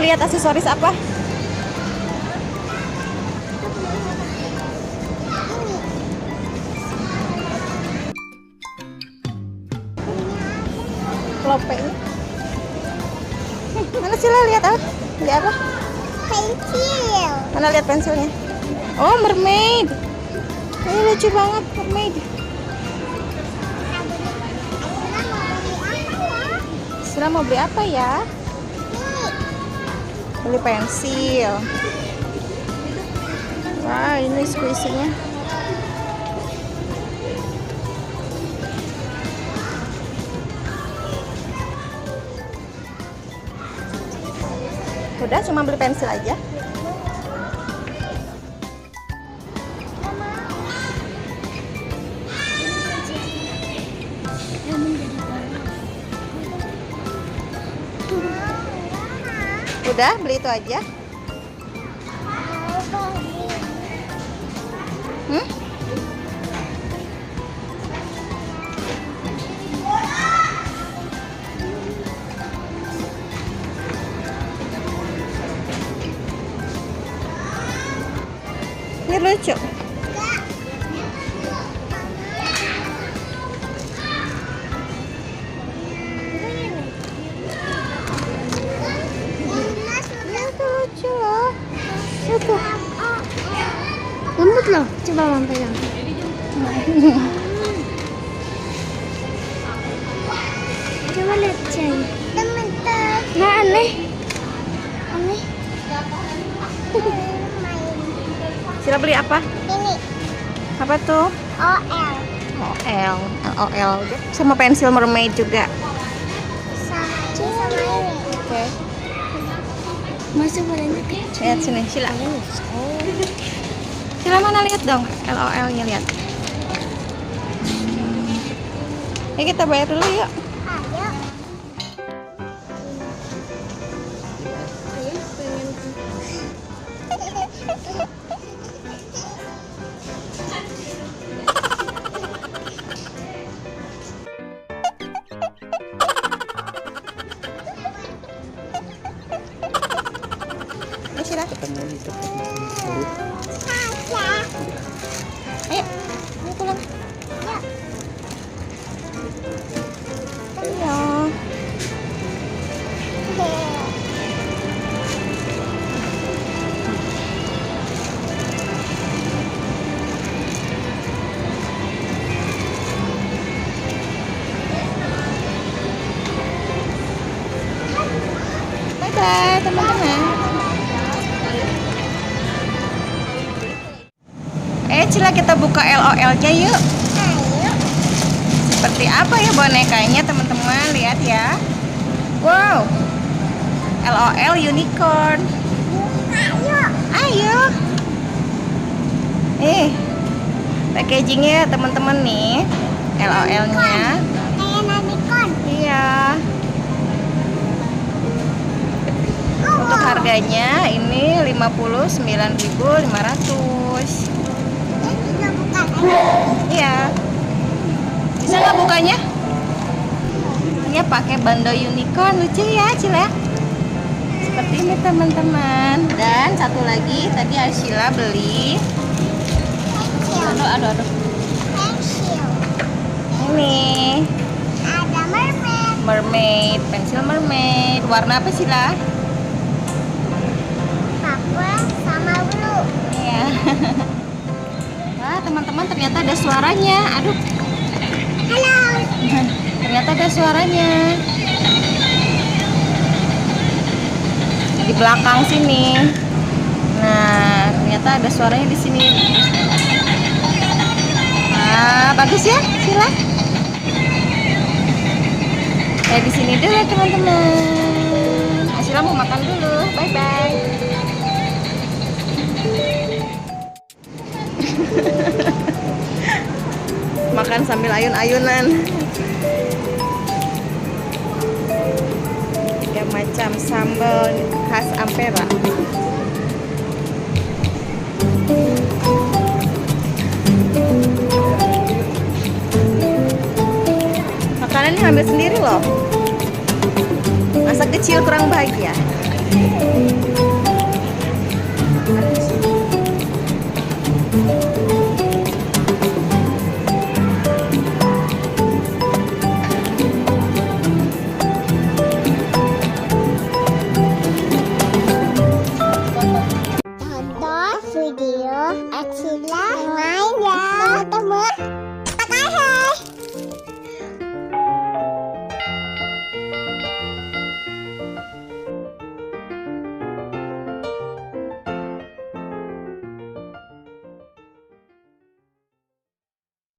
lihat aksesoris apa? Lope ini. Mana Sila lihat ah? Lihat apa? Pensil. Mana lihat pensilnya? Oh, mermaid. Ini lucu banget mermaid. Sila mau beli apa ya? Beli pensil. Wah, ini squishy-nya. Udah, cuma beli pensil aja. Udah, beli itu aja. Hmm? Ini lucu. Itu lembut loh, coba Mama pegang. Coba lihat Cai. Teman-teman. Nah, aneh. Sila beli apa? Ini Apa tuh? OL OL, LOL sama pensil mermaid juga. sama ini. Oke. Masuk badannya kecil. Lihat sini, Sila. Sila mana lihat dong LOL-nya lihat. Ini kita bayar dulu yuk. Ayo. Ayo Sila. Ayo, ini pulang. Ayo. Bye-bye teman-teman. Cila kita buka LOL-nya yuk. Ayo. Seperti apa ya bonekanya teman-teman, lihat ya. Wow, LOL unicorn. Ayo. Packagingnya teman-teman nih, LOL-nya. Kayak unicorn. Iya. Untuk harganya ini 59.500. Iya. Bisa nggak bukanya? Dia pakai bando unicorn, lucu ya, Cila. Seperti ini teman-teman. Dan satu lagi tadi Arsila beli. Aduh. Pensil. Ini Ada mermaid, pensil mermaid. Warna apa Sila? purple sama blue. Iya. Wah, teman-teman ternyata ada suaranya. Aduh. Halo. Ternyata ada suaranya. Di belakang sini. Nah, ternyata ada suaranya di sini. Nah, bagus ya, Sila. Di sini dulu teman-teman. Sila mau makan dulu. Bye bye. Makan sambil ayun-ayunan. 3 macam sambal khas Ampera. Makanannya ambil sendiri loh. Masa kecil kurang bahagia. Tonton video Atsila main ya teman.